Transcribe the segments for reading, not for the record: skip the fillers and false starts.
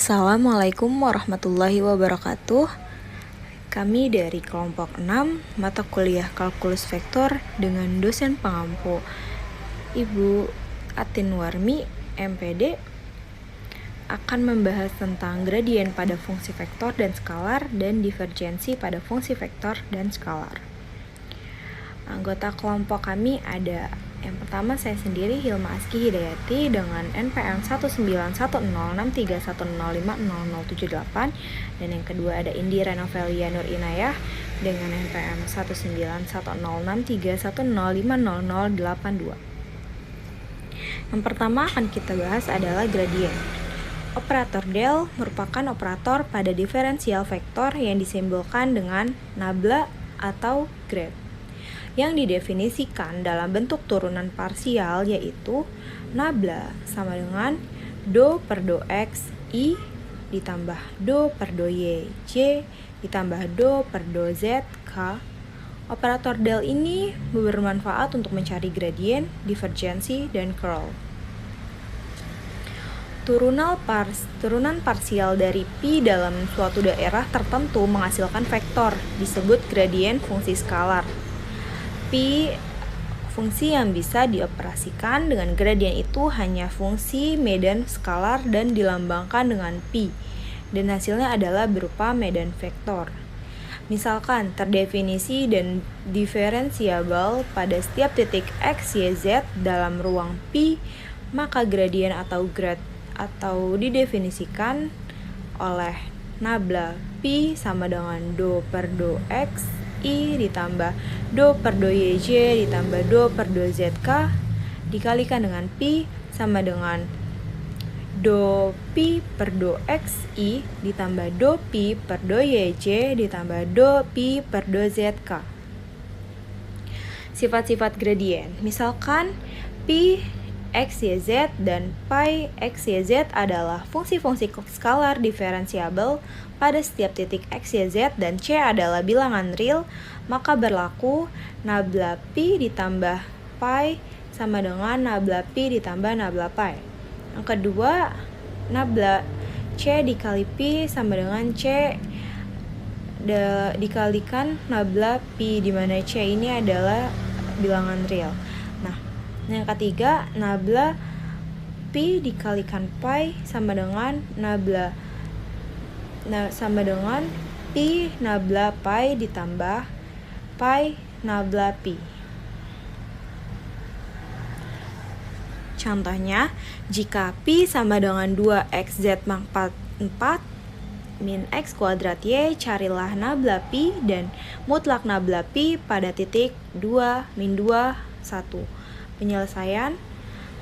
Assalamualaikum warahmatullahi wabarakatuh. Kami dari kelompok 6 mata kuliah kalkulus vektor dengan dosen pengampu Ibu Atin Warmi, MPD, akan membahas tentang gradien pada fungsi vektor dan skalar dan divergensi pada fungsi vektor dan skalar. Anggota kelompok kami ada yang pertama saya sendiri, Hilma Aski Hidayati, dengan NPM 1910631050078, dan yang kedua ada Indira Novelia Nur Inayah dengan NPM 1910631050082. Yang pertama akan kita bahas adalah gradien. Operator del merupakan operator pada diferensial vektor yang disimbolkan dengan nabla atau grad, yang didefinisikan dalam bentuk turunan parsial, yaitu nabla sama dengan do per do x i ditambah do per do y j ditambah do per do z k. Operator del ini bermanfaat untuk mencari gradien, divergensi, dan curl. Turunan parsial dari pi dalam suatu daerah tertentu menghasilkan vektor, disebut gradien fungsi skalar. Pi fungsi yang bisa dioperasikan dengan gradien itu hanya fungsi medan skalar dan dilambangkan dengan pi, dan hasilnya adalah berupa medan vektor. Misalkan terdefinisi dan diferensiabel pada setiap titik x, y, z dalam ruang pi, maka gradien atau grad atau didefinisikan oleh nabla pi sama dengan do per do x i ditambah do per do yj ditambah do per do zk dikalikan dengan pi sama dengan do pi per do x i ditambah do pi per do yj ditambah do pi per do zk. Sifat-sifat gradien, misalkan pi x, y, z dan pi x, y, z adalah fungsi-fungsi skalar diferensiabel pada setiap titik x, y, z dan c adalah bilangan real, maka berlaku nabla pi ditambah pi sama dengan nabla pi ditambah nabla pi. Yang kedua, nabla c dikali pi sama dengan c dikalikan nabla pi, di mana c ini adalah bilangan real. Nah, yang ketiga, nabla pi dikalikan pi sama dengan pi nabla pi ditambah pi nabla pi. Contohnya, jika pi sama dengan 2xz pangkat 4 min x kuadrat y, carilah nabla pi dan mutlak nabla pi pada titik 2, min 2, 1. Penyelesaian,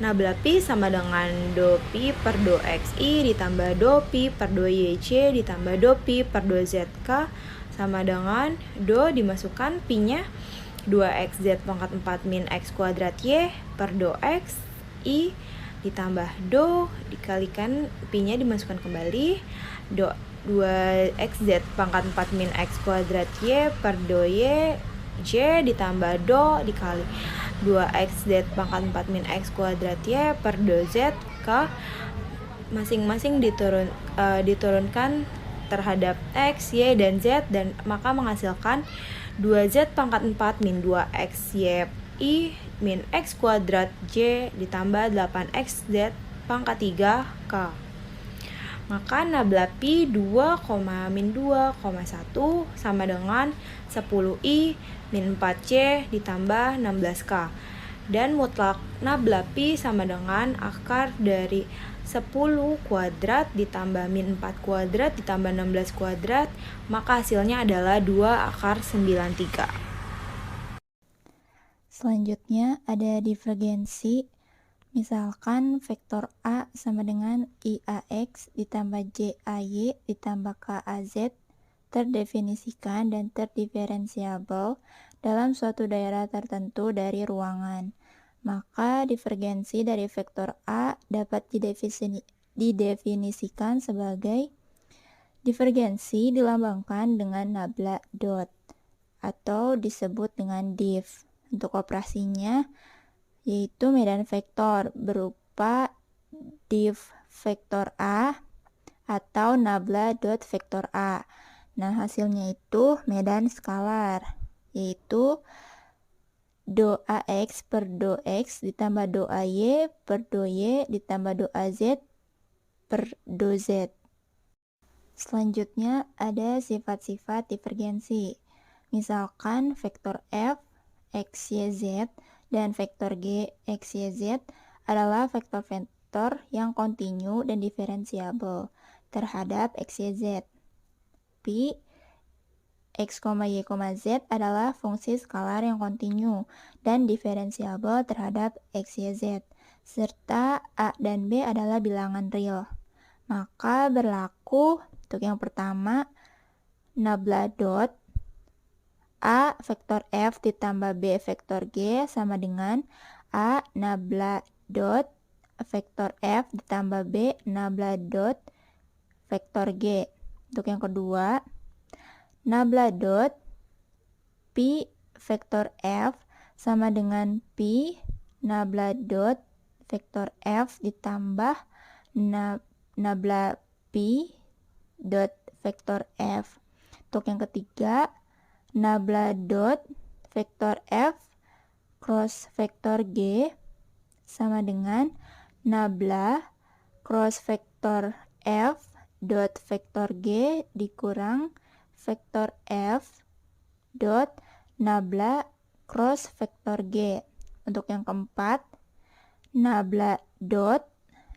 nabla pi sama dengan do pi per do xi ditambah do pi per do yj ditambah do pi per do zk sama dengan do dimasukkan pi-nya 2xz pangkat 4 min x kuadrat y per do x i ditambah do dikalikan pi-nya dimasukkan kembali do 2xz pangkat 4 min x kuadrat y per do y j ditambah do dikali 2xz pangkat 4 min x kuadrat y per do z k, masing-masing diturunkan terhadap x, y, dan z, dan maka menghasilkan 2z pangkat 4 min 2x y i min x kuadrat j ditambah 8xz pangkat 3 k. Maka nabla pi 2, min 2, 1 sama dengan 10i min 4c ditambah 16k. Dan mutlak nabla pi sama dengan akar dari 10 kuadrat ditambah min 4 kuadrat ditambah 16 kuadrat, maka hasilnya adalah 2 akar 93. Selanjutnya ada divergensi. Misalkan vektor A sama dengan IAX ditambah JAY ditambah KAZ terdefinisikan dan terdiferensiabel dalam suatu daerah tertentu dari ruangan. Maka divergensi dari vektor A dapat didefinisikan sebagai divergensi dilambangkan dengan nabla dot atau disebut dengan div. Untuk operasinya yaitu medan vektor berupa div vektor A atau nabla dot vektor A. Nah, hasilnya itu medan skalar, yaitu do AX per do X ditambah do AY per do Y ditambah do AZ per do Z. Selanjutnya ada sifat-sifat divergensi. Misalkan vektor F, X, Y, Z, dan vektor G, X, Y, Z adalah vektor-vektor yang kontinu dan diferensiabel terhadap X, Y, Z. Pi, X, Y, Z adalah fungsi skalar yang kontinu dan diferensiabel terhadap X, Y, Z. Serta A dan B adalah bilangan real. Maka berlaku untuk yang pertama, nabla dot A vektor F ditambah B vektor G sama dengan A nabla dot vektor F ditambah B nabla dot vektor G. Untuk yang kedua, nabla dot Pi vektor F sama dengan Pi nabla dot vektor F ditambah nabla Pi dot vektor F. Untuk yang ketiga, nabla dot vektor F cross vektor G sama dengan nabla cross vektor F dot vektor G dikurang vektor F dot nabla cross vektor G. Untuk yang keempat, nabla dot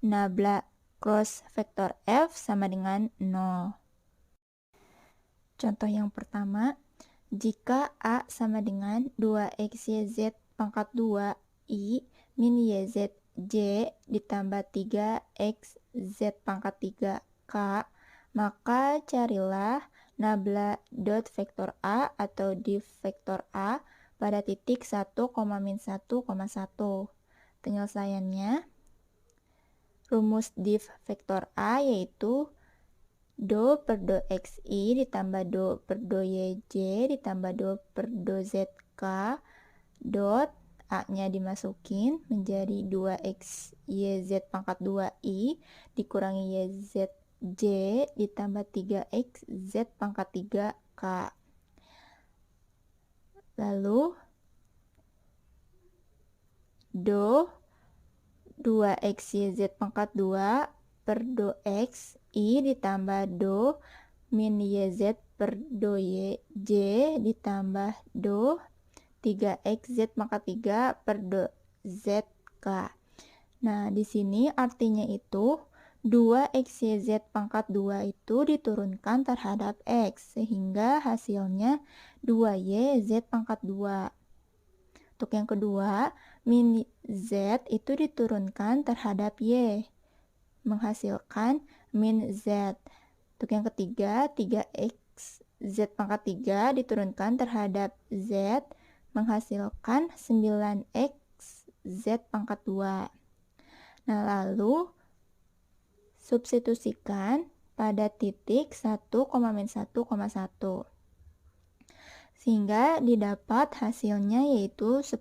nabla cross vektor F sama dengan 0. Contoh yang pertama, jika A sama dengan 2XYZ pangkat 2I min YZ J ditambah 3XZ pangkat 3K, maka carilah nabla dot vektor A atau div vektor A pada titik 1, min 1, 1. Penyelesaiannya, rumus div vektor A yaitu do per do xi ditambah do per do yj ditambah do per do zk dot a-nya dimasukin menjadi 2x yz pangkat 2i dikurangi yzj ditambah 3x z pangkat 3k. Lalu do 2x yz pangkat 2 per do x i ditambah do min yz per do yj ditambah do 3xz pangkat 3 per do zk. Nah, di sini artinya itu 2xyz pangkat 2 itu diturunkan terhadap x sehingga hasilnya 2yz pangkat 2. Untuk yang kedua, min z itu diturunkan terhadap y menghasilkan min z. Untuk yang ketiga, 3x z pangkat 3 diturunkan terhadap z menghasilkan 9x z pangkat 2. Nah, lalu substitusikan pada titik 1, min 1, 1. Sehingga didapat hasilnya yaitu 10.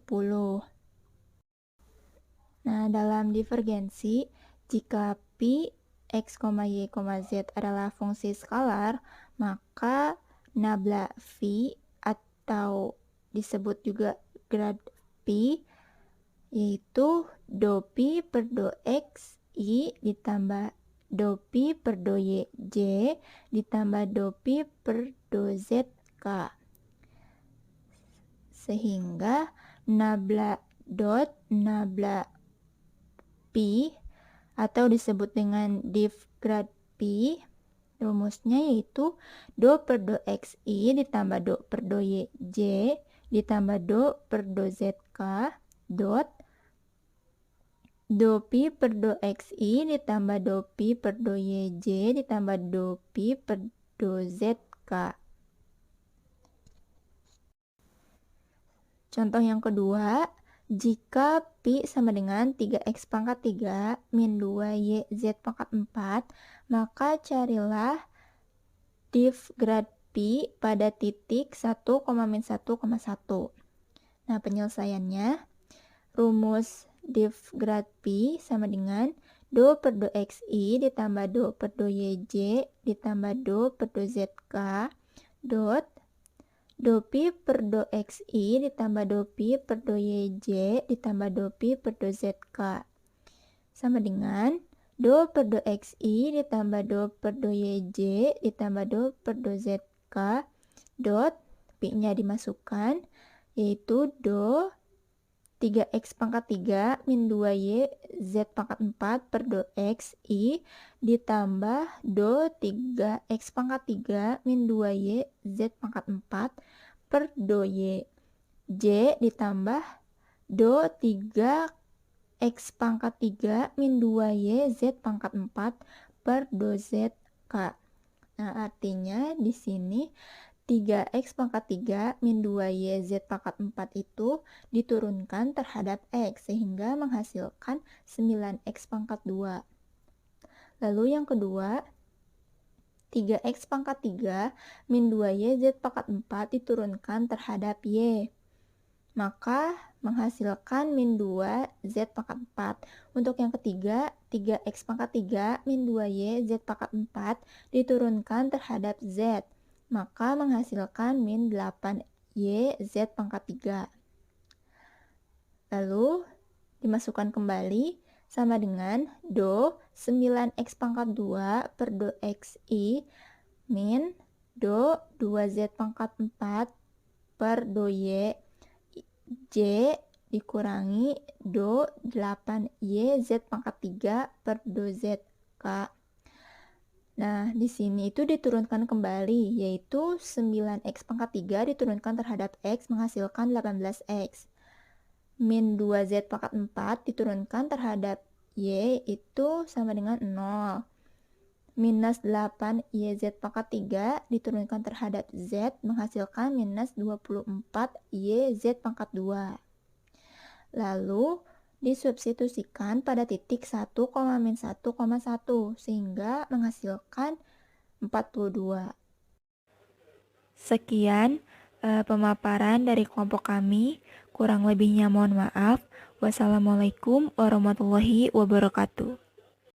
Nah, dalam divergensi, jika Pi, X, Y, Z adalah fungsi skalar, maka nabla phi atau disebut juga grad Pi yaitu do Pi per do X I ditambah do Pi per do Y J ditambah do Pi per do Z K. Sehingga nabla dot nabla Pi atau disebut dengan div grad Pi, rumusnya yaitu do per do xi ditambah do per do yj ditambah do per do zk dot do pi per do xi ditambah do pi per do yj ditambah do pi per do zk. Contoh yang kedua, jika Pi sama dengan 3x pangkat 3 min 2yz pangkat 4, maka carilah div grad Pi pada titik 1, min 1, 1. Nah, penyelesaiannya, rumus div grad Pi sama dengan Do per do XI ditambah do per do YJ ditambah do per do ZK dot do pi per do XI ditambah do pi per do YJ ditambah do pi per do ZK sama dengan do per do XI ditambah do per do YJ ditambah do per do ZK dot pi-nya dimasukkan yaitu do 3x pangkat 3 min 2y z pangkat 4 per do x i ditambah do 3x pangkat 3 min 2y z pangkat 4 per do y j ditambah do 3x pangkat 3 min 2y z pangkat 4 per do z k. Nah, artinya di sini 3x pangkat 3 min 2y z pangkat 4 itu diturunkan terhadap x sehingga menghasilkan 9x pangkat 2. Lalu yang kedua, 3x pangkat 3 min 2y z pangkat 4 diturunkan terhadap y. Maka menghasilkan min 2 z pangkat 4. Untuk yang ketiga, 3x pangkat 3 min 2y z pangkat 4 diturunkan terhadap z. Maka menghasilkan min 8y z pangkat 3. Lalu dimasukkan kembali sama dengan do 9x pangkat 2 per do xi min do 2z pangkat 4 per do y j dikurangi do 8y z pangkat 3 per do z k. Nah, di sini itu diturunkan kembali, yaitu 9x pangkat 3 diturunkan terhadap x menghasilkan 18x. Min 2z pangkat 4 diturunkan terhadap y itu sama dengan 0. Minus 8yz pangkat 3 diturunkan terhadap z menghasilkan minus 24yz pangkat 2. Lalu disubstitusikan pada titik 1, min 1, 1 sehingga menghasilkan 42. Sekian pemaparan dari kelompok kami. Kurang lebihnya mohon maaf. Wassalamualaikum warahmatullahi wabarakatuh.